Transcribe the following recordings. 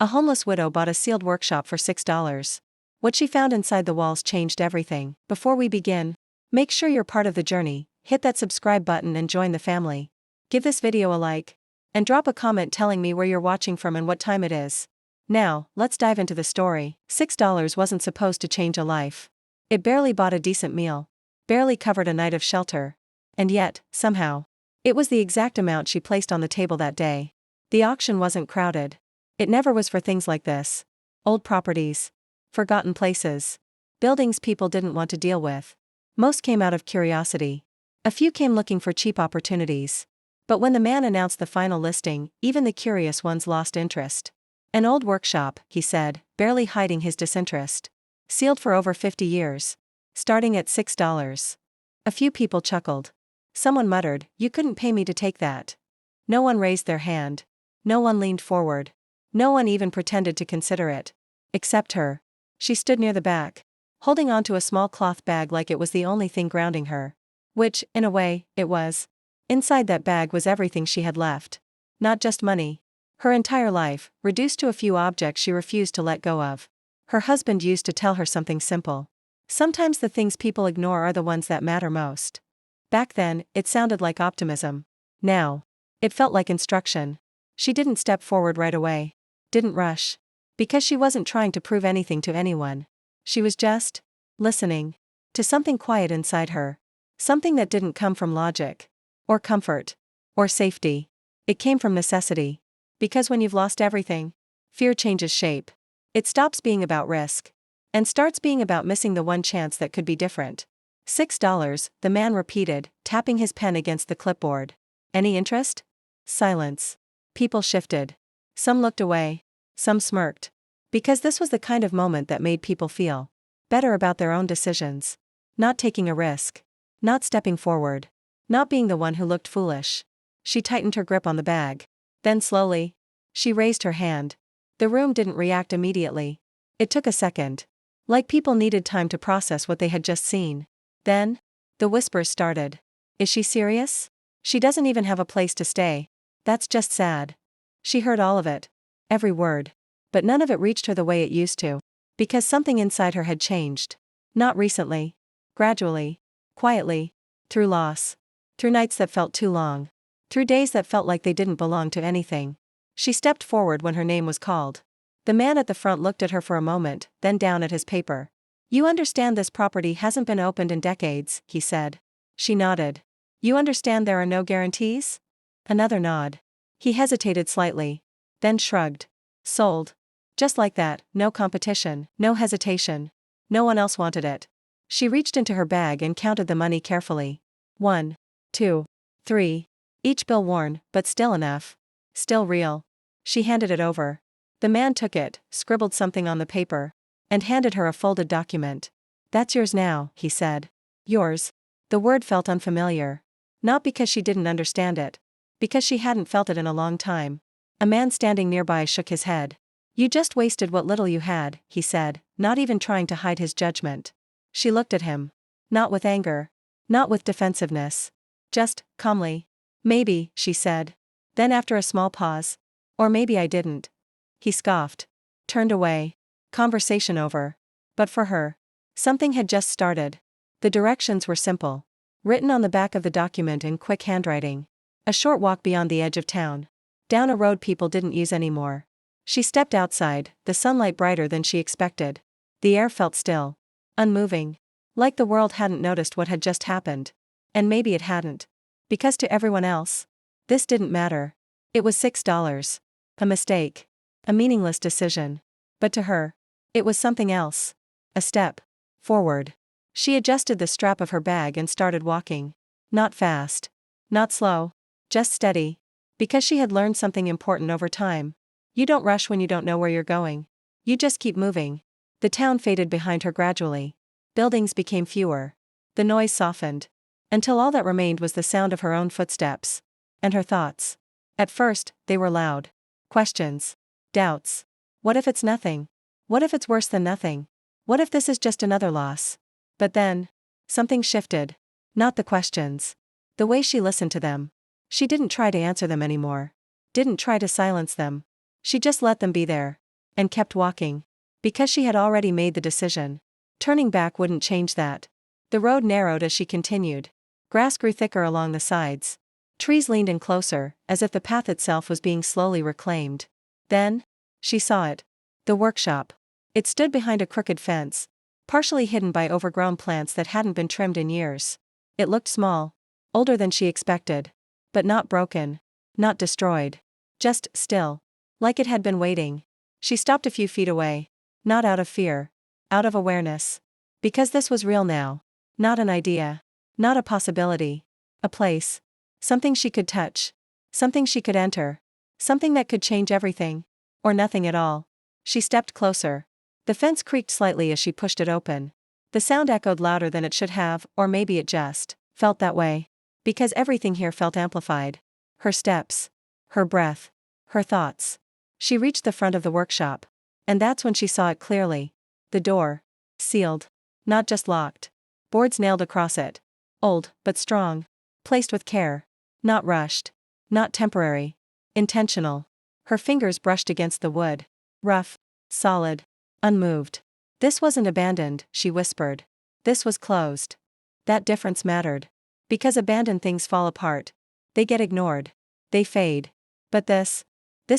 A homeless widow bought a sealed workshop for $6. What she found inside the walls changed everything. Before we begin, make sure you're part of the journey, hit that subscribe button and join the family. Give this video a like, and drop a comment telling me where you're watching from and what time it is. Now, let's dive into the story. $6 wasn't supposed to change a life. It barely bought a decent meal, barely covered a night of shelter. And yet, somehow, it was the exact amount she placed on the table that day. The auction wasn't crowded. It never was for things like this. Old properties, forgotten places, buildings people didn't want to deal with. Most came out of curiosity. A few came looking for cheap opportunities. But when the man announced the final listing, even the curious ones lost interest. An old workshop, he said, barely hiding his disinterest. Sealed for over 50 years. Starting at $6. A few people chuckled. Someone muttered, "You couldn't pay me to take that." No one raised their hand. No one leaned forward. No one even pretended to consider it. Except her. She stood near the back, holding onto a small cloth bag like it was the only thing grounding her. Which, in a way, it was. Inside that bag was everything she had left. Not just money. Her entire life, reduced to a few objects she refused to let go of. Her husband used to tell her something simple. Sometimes the things people ignore are the ones that matter most. Back then, it sounded like optimism. Now, it felt like instruction. She didn't step forward right away. Didn't rush. Because she wasn't trying to prove anything to anyone. She was just listening to something quiet inside her. Something that didn't come from logic, or comfort, or safety. It came from necessity. Because when you've lost everything, fear changes shape. It stops being about risk, and starts being about missing the one chance that could be different. $6, the man repeated, tapping his pen against the clipboard. Any interest? Silence. People shifted. Some looked away. Some smirked. Because this was the kind of moment that made people feel better about their own decisions. Not taking a risk. Not stepping forward. Not being the one who looked foolish. She tightened her grip on the bag. Then slowly, she raised her hand. The room didn't react immediately. It took a second. Like people needed time to process what they had just seen. Then, the whispers started. Is she serious? She doesn't even have a place to stay. That's just sad. She heard all of it. Every word. But none of it reached her the way it used to. Because something inside her had changed. Not recently. Gradually. Quietly. Through loss. Through nights that felt too long. Through days that felt like they didn't belong to anything. She stepped forward when her name was called. The man at the front looked at her for a moment, then down at his paper. You understand this property hasn't been opened in decades, he said. She nodded. You understand there are no guarantees? Another nod. He hesitated slightly. Then shrugged. Sold. Just like that, no competition, no hesitation. No one else wanted it. She reached into her bag and counted the money carefully. 1, 2, 3. Each bill worn, but still enough. Still real. She handed it over. The man took it, scribbled something on the paper, and handed her a folded document. That's yours now, he said. Yours. The word felt unfamiliar. Not because she didn't understand it. Because she hadn't felt it in a long time. A man standing nearby shook his head. You just wasted what little you had, he said, not even trying to hide his judgment. She looked at him. Not with anger. Not with defensiveness. Just, calmly. Maybe, she said. Then after a small pause. Or maybe I didn't. He scoffed. Turned away. Conversation over. But for her, something had just started. The directions were simple. Written on the back of the document in quick handwriting. A short walk beyond the edge of town. Down a road people didn't use anymore. She stepped outside, the sunlight brighter than she expected. The air felt still. Unmoving. Like the world hadn't noticed what had just happened. And maybe it hadn't. Because to everyone else, this didn't matter. It was $6. A mistake. A meaningless decision. But to her, it was something else. A step forward. She adjusted the strap of her bag and started walking. Not fast. Not slow. Just steady. Because she had learned something important over time. You don't rush when you don't know where you're going. You just keep moving. The town faded behind her gradually. Buildings became fewer. The noise softened. Until all that remained was the sound of her own footsteps. And her thoughts. At first, they were loud. Questions. Doubts. What if it's nothing? What if it's worse than nothing? What if this is just another loss? But then, something shifted. Not the questions. The way she listened to them. She didn't try to answer them anymore. Didn't try to silence them. She just let them be there. and kept walking. Because she had already made the decision. Turning back wouldn't change that. The road narrowed as she continued. Grass grew thicker along the sides. Trees leaned in closer, as if the path itself was being slowly reclaimed. Then, she saw it. The workshop. It stood behind a crooked fence, partially hidden by overgrown plants that hadn't been trimmed in years. It looked small, older than she expected. But not broken. Not destroyed. Just still. Like it had been waiting. She stopped a few feet away. Not out of fear. Out of awareness. Because this was real now. Not an idea. Not a possibility. A place. Something she could touch. Something she could enter. Something that could change everything. Or nothing at all. She stepped closer. The fence creaked slightly as she pushed it open. The sound echoed louder than it should have, or maybe it just felt that way. Because everything here felt amplified. Her steps. Her breath. Her thoughts. She reached the front of the workshop. And that's when she saw it clearly. The door. Sealed. Not just locked. Boards nailed across it. Old, but strong. Placed with care. Not rushed. Not temporary. Intentional. Her fingers brushed against the wood. Rough. Solid. Unmoved. This wasn't abandoned, she whispered. This was closed. That difference mattered. Because abandoned things fall apart. They get ignored. They fade. But this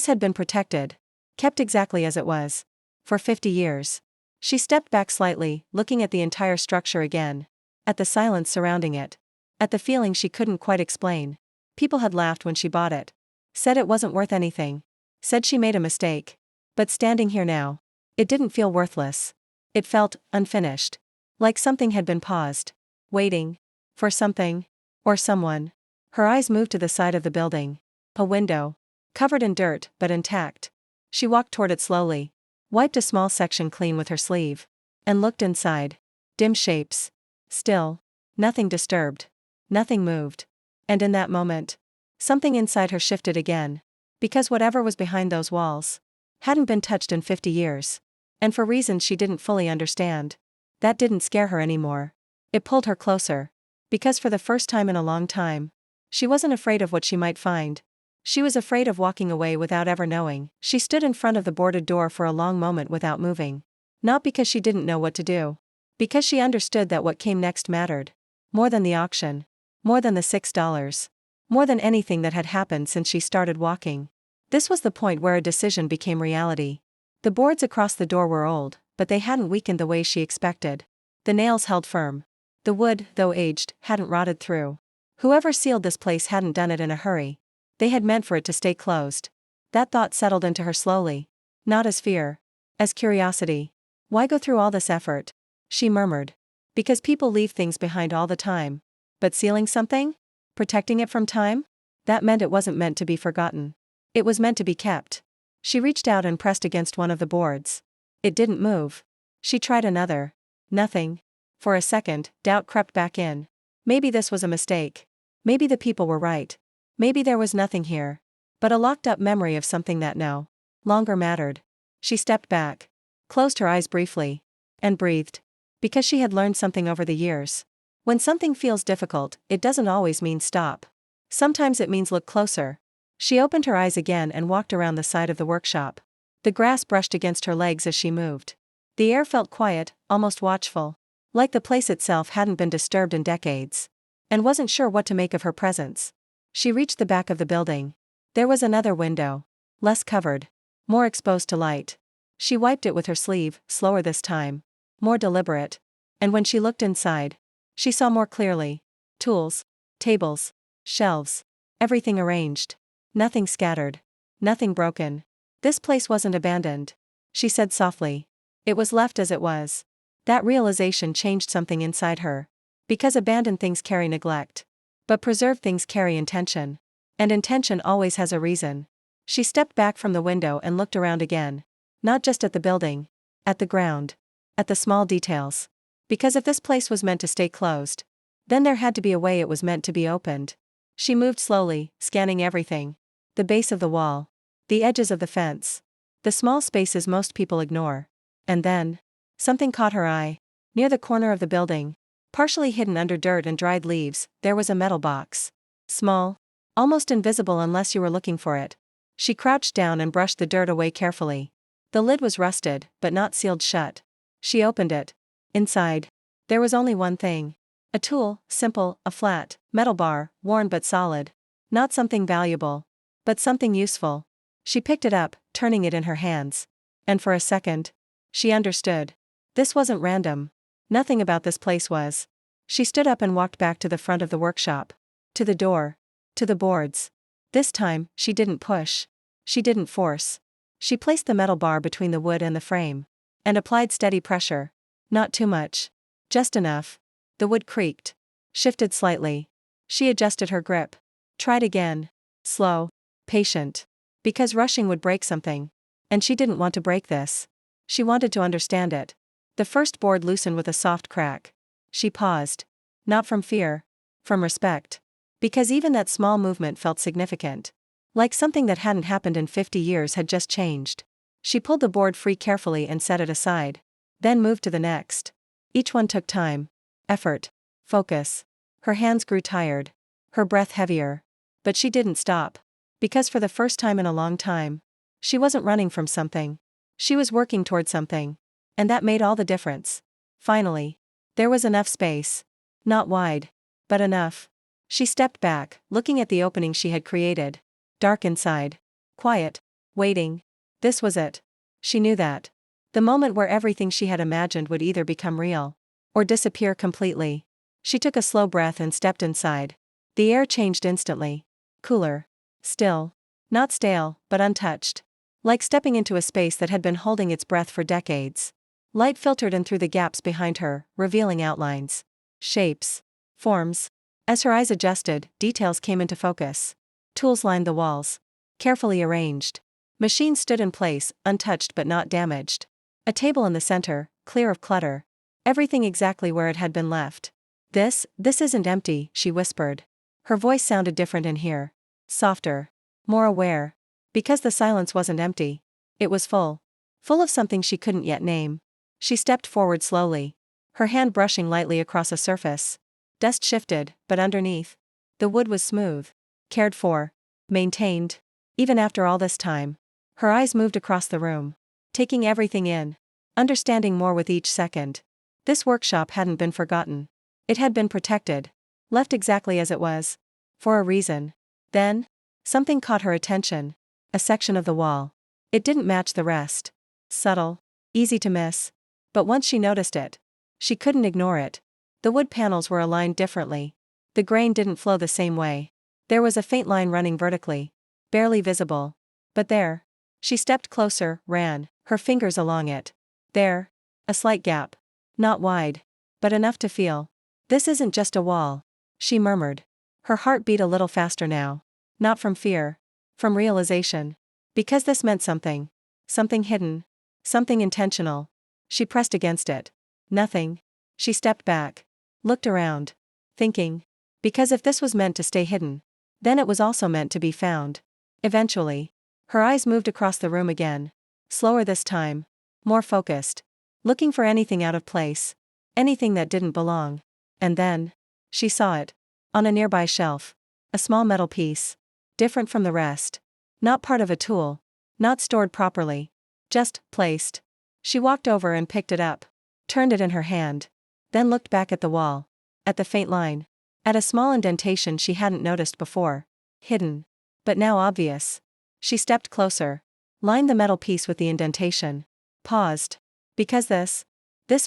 had been protected. Kept exactly as it was. For 50 years. She stepped back slightly, looking at the entire structure again. At the silence surrounding it. At the feeling she couldn't quite explain. People had laughed when she bought it. Said it wasn't worth anything. Said she made a mistake. But standing here now. It didn't feel worthless. It felt unfinished. Like something had been paused. Waiting. For something. Or someone. Her eyes moved to the side of the building. A window. Covered in dirt, but intact. She walked toward it slowly. Wiped a small section clean with her sleeve. And looked inside. Dim shapes. Still. Nothing disturbed. Nothing moved. And in that moment. Something inside her shifted again. Because whatever was behind those walls. Hadn't been touched in 50 years. And for reasons she didn't fully understand. That didn't scare her anymore. It pulled her closer. Because for the first time in a long time. She wasn't afraid of what she might find. She was afraid of walking away without ever knowing. She stood in front of the boarded door for a long moment without moving. Not because she didn't know what to do. Because she understood that what came next mattered. More than the auction. More than the $6. More than anything that had happened since she started walking. This was the point where a decision became reality. The boards across the door were old, but they hadn't weakened the way she expected. The nails held firm. The wood, though aged, hadn't rotted through. Whoever sealed this place hadn't done it in a hurry. They had meant for it to stay closed. That thought settled into her slowly. Not as fear. As curiosity. Why go through all this effort? She murmured. Because people leave things behind all the time. But sealing something? Protecting it from time? That meant it wasn't meant to be forgotten. It was meant to be kept. She reached out and pressed against one of the boards. It didn't move. She tried another. Nothing. For a second, doubt crept back in. Maybe this was a mistake. Maybe the people were right. Maybe there was nothing here. But a locked-up memory of something that no longer mattered. She stepped back. Closed her eyes briefly. And breathed. Because she had learned something over the years. When something feels difficult, it doesn't always mean stop. Sometimes it means look closer. She opened her eyes again and walked around the side of the workshop. The grass brushed against her legs as she moved. The air felt quiet, almost watchful. Like the place itself hadn't been disturbed in decades. And wasn't sure what to make of her presence. She reached the back of the building. There was another window. Less covered. More exposed to light. She wiped it with her sleeve, slower this time. More deliberate. And when she looked inside, she saw more clearly. Tools. Tables. Shelves. Everything arranged. Nothing scattered. Nothing broken. This place wasn't abandoned. She said softly. It was left as it was. That realization changed something inside her. Because abandoned things carry neglect. But preserved things carry intention. And intention always has a reason. She stepped back from the window and looked around again. Not just at the building. At the ground. At the small details. Because if this place was meant to stay closed, then there had to be a way it was meant to be opened. She moved slowly, scanning everything. The base of the wall. The edges of the fence. The small spaces most people ignore. And then, something caught her eye. Near the corner of the building, partially hidden under dirt and dried leaves, there was a metal box. Small. Almost invisible unless you were looking for it. She crouched down and brushed the dirt away carefully. The lid was rusted, but not sealed shut. She opened it. Inside, there was only one thing. A tool, simple, a flat, metal bar, worn but solid. Not something valuable, but something useful. She picked it up, turning it in her hands. And for a second, she understood. This wasn't random. Nothing about this place was. She stood up and walked back to the front of the workshop. To the door. To the boards. This time, she didn't push. She didn't force. She placed the metal bar between the wood and the frame. And applied steady pressure. Not too much. Just enough. The wood creaked. Shifted slightly. She adjusted her grip. Tried again. Slow. Patient. Because rushing would break something. And she didn't want to break this. She wanted to understand it. The first board loosened with a soft crack. She paused. Not from fear. From respect. Because even that small movement felt significant. Like something that hadn't happened in 50 years had just changed. She pulled the board free carefully and set it aside. Then moved to the next. Each one took time. Effort. Focus. Her hands grew tired. Her breath heavier. But she didn't stop. Because for the first time in a long time, she wasn't running from something. She was working toward something. And that made all the difference. Finally. There was enough space. Not wide. But enough. She stepped back, looking at the opening she had created. Dark inside. Quiet. Waiting. This was it. She knew that. The moment where everything she had imagined would either become real. Or disappear completely. She took a slow breath and stepped inside. The air changed instantly. Cooler. Still. Not stale, but untouched. Like stepping into a space that had been holding its breath for decades. Light filtered in through the gaps behind her, revealing outlines. Shapes. Forms. As her eyes adjusted, details came into focus. Tools lined the walls. Carefully arranged. Machines stood in place, untouched but not damaged. A table in the center, clear of clutter. Everything exactly where it had been left. This isn't empty, she whispered. Her voice sounded different in here. Softer. More aware. Because the silence wasn't empty. It was full. Full of something she couldn't yet name. She stepped forward slowly. Her hand brushing lightly across a surface. Dust shifted, but underneath. The wood was smooth. Cared for. Maintained. Even after all this time. Her eyes moved across the room. Taking everything in. Understanding more with each second. This workshop hadn't been forgotten. It had been protected. Left exactly as it was. For a reason. Then, something caught her attention. A section of the wall. It didn't match the rest. Subtle. Easy to miss. But once she noticed it, she couldn't ignore it. The wood panels were aligned differently. The grain didn't flow the same way. There was a faint line running vertically. Barely visible. But there. She stepped closer, ran, her fingers along it. There. A slight gap. Not wide. But enough to feel. This isn't just a wall. She murmured. Her heart beat a little faster now. Not from fear. From realization. Because this meant something. Something hidden. Something intentional. She pressed against it. Nothing. She stepped back. Looked around. Thinking. Because if this was meant to stay hidden, then it was also meant to be found. Eventually. Her eyes moved across the room again. Slower this time. More focused. Looking for anything out of place. Anything that didn't belong. And then. She saw it. On a nearby shelf. A small metal piece. Different from the rest. Not part of a tool. Not stored properly. Just placed. She walked over and picked it up. Turned it in her hand. Then looked back at the wall. At the faint line. At a small indentation she hadn't noticed before. Hidden. But now obvious. She stepped closer. Lined the metal piece with the indentation. Paused. Because this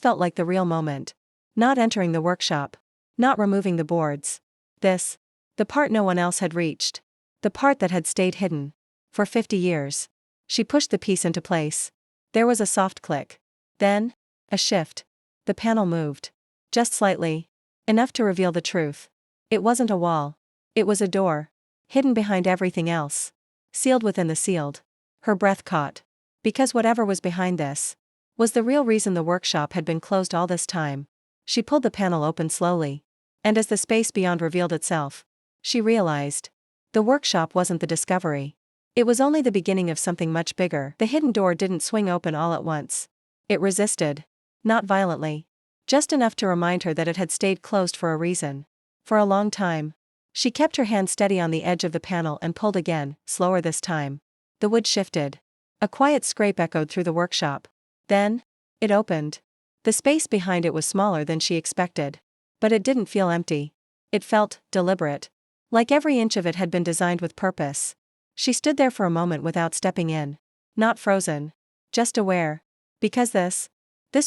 felt like the real moment. Not entering the workshop. Not removing the boards. This. The part no one else had reached. The part that had stayed hidden. For 50 years. She pushed the piece into place. There was a soft click. Then. A shift. The panel moved. Just slightly. Enough to reveal the truth. It wasn't a wall. It was a door. Hidden behind everything else. Sealed within the sealed. Her breath caught. Because whatever was behind this was the real reason the workshop had been closed all this time. She pulled the panel open slowly. And as the space beyond revealed itself, she realized. The workshop wasn't the discovery. It was only the beginning of something much bigger. The hidden door didn't swing open all at once. It resisted. Not violently. Just enough to remind her that it had stayed closed for a reason. For a long time. She kept her hand steady on the edge of the panel and pulled again, slower this time. The wood shifted. A quiet scrape echoed through the workshop. Then, it opened. The space behind it was smaller than she expected. But it didn't feel empty. It felt deliberate. Like every inch of it had been designed with purpose. She stood there for a moment without stepping in. Not frozen. Just aware. Because this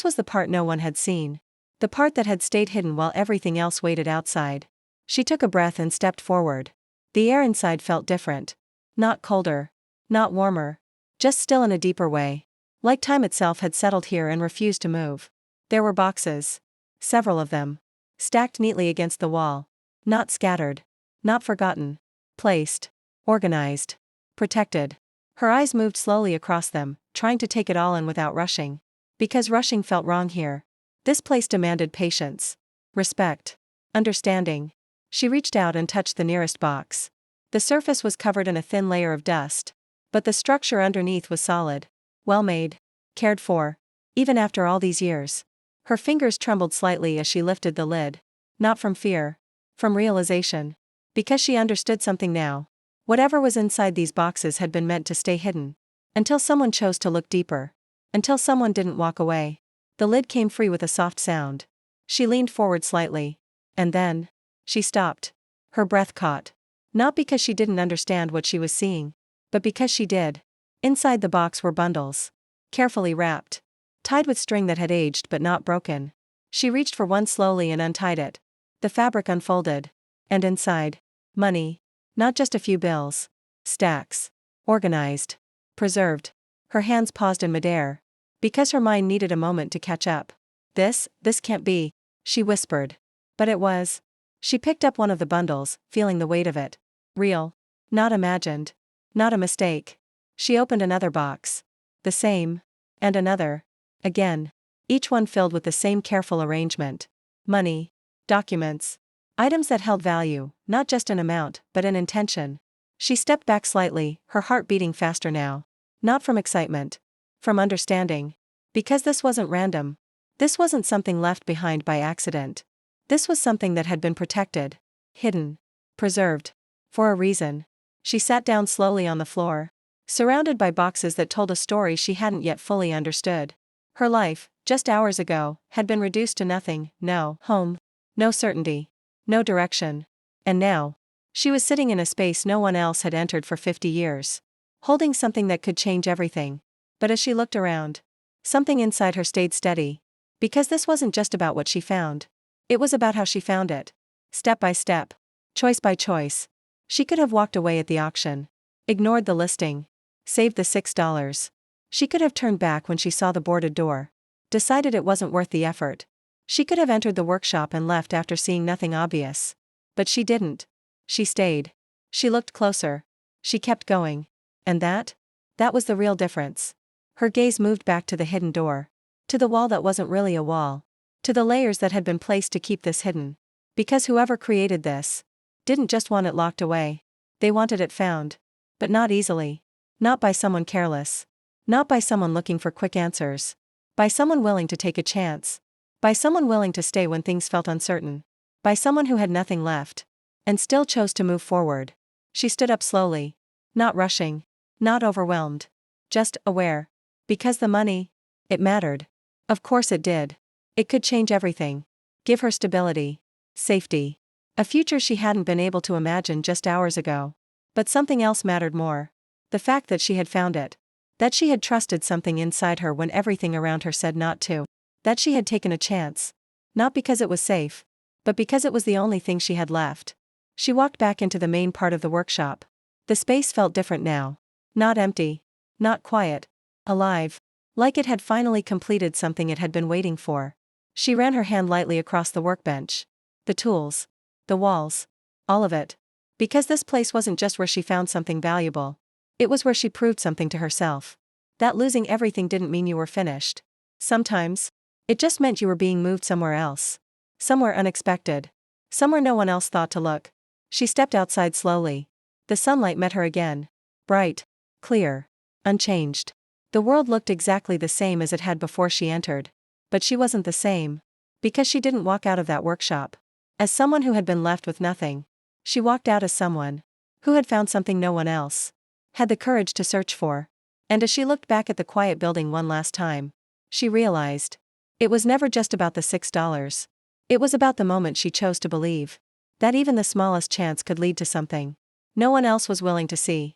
was the part no one had seen. The part that had stayed hidden while everything else waited outside. She took a breath and stepped forward. The air inside felt different. Not colder. Not warmer. Just still in a deeper way. Like time itself had settled here and refused to move. There were boxes. Several of them. Stacked neatly against the wall. Not scattered. Not forgotten. Placed. Organized. Protected. Her eyes moved slowly across them, trying to take it all in without rushing. Because rushing felt wrong here. This place demanded patience. Respect. Understanding. She reached out and touched the nearest box. The surface was covered in a thin layer of dust. But the structure underneath was solid. Well made. Cared for. Even after all these years. Her fingers trembled slightly as she lifted the lid. Not from fear. From realization. Because she understood something now. Whatever was inside these boxes had been meant to stay hidden. Until someone chose to look deeper. Until someone didn't walk away. The lid came free with a soft sound. She leaned forward slightly. And then, she stopped. Her breath caught. Not because she didn't understand what she was seeing. But because she did. Inside the box were bundles. Carefully wrapped. Tied with string that had aged but not broken. She reached for one slowly and untied it. The fabric unfolded. And inside, money. Not just a few bills. Stacks. Organized. Preserved. Her hands paused in midair. Because her mind needed a moment to catch up. This can't be, she whispered. But it was. She picked up one of the bundles, feeling the weight of it. Real. Not imagined. Not a mistake. She opened another box. The same. And another. Again. Each one filled with the same careful arrangement. Money. Documents. Items that held value, not just in amount, but in intention. She stepped back slightly, her heart beating faster now. Not from excitement. From understanding. Because this wasn't random. This wasn't something left behind by accident. This was something that had been protected. Hidden. Preserved. For a reason. She sat down slowly on the floor. Surrounded by boxes that told a story she hadn't yet fully understood. Her life, just hours ago, had been reduced to nothing. No home. No certainty. No direction. And now, she was sitting in a space no one else had entered for 50 years. Holding something that could change everything. But as she looked around, something inside her stayed steady. Because this wasn't just about what she found. It was about how she found it. Step by step. Choice by choice. She could have walked away at the auction. Ignored the listing. Saved the $6. She could have turned back when she saw the boarded door. Decided it wasn't worth the effort. She could have entered the workshop and left after seeing nothing obvious. But she didn't. She stayed. She looked closer. She kept going. And that was the real difference. Her gaze moved back to the hidden door. To the wall that wasn't really a wall. To the layers that had been placed to keep this hidden. Because whoever created this didn't just want it locked away. They wanted it found. But not easily. Not by someone careless. Not by someone looking for quick answers. By someone willing to take a chance. By someone willing to stay when things felt uncertain. By someone who had nothing left. And still chose to move forward. She stood up slowly. Not rushing. Not overwhelmed. Just aware. Because the money, it mattered. Of course it did. It could change everything. Give her stability. Safety. A future she hadn't been able to imagine just hours ago. But something else mattered more. The fact that she had found it. That she had trusted something inside her when everything around her said not to. That she had taken a chance. Not because it was safe. But because it was the only thing she had left. She walked back into the main part of the workshop. The space felt different now. Not empty. Not quiet. Alive. Like it had finally completed something it had been waiting for. She ran her hand lightly across the workbench. The tools. The walls. All of it. Because this place wasn't just where she found something valuable. It was where she proved something to herself. That losing everything didn't mean you were finished. Sometimes, it just meant you were being moved somewhere else. Somewhere unexpected. Somewhere no one else thought to look. She stepped outside slowly. The sunlight met her again. Bright. Clear. Unchanged. The world looked exactly the same as it had before she entered. But she wasn't the same. Because she didn't walk out of that workshop as someone who had been left with nothing. She walked out as someone who had found something no one else had the courage to search for. And as she looked back at the quiet building one last time, she realized it was never just about the $6. It was about the moment she chose to believe that even the smallest chance could lead to something no one else was willing to see.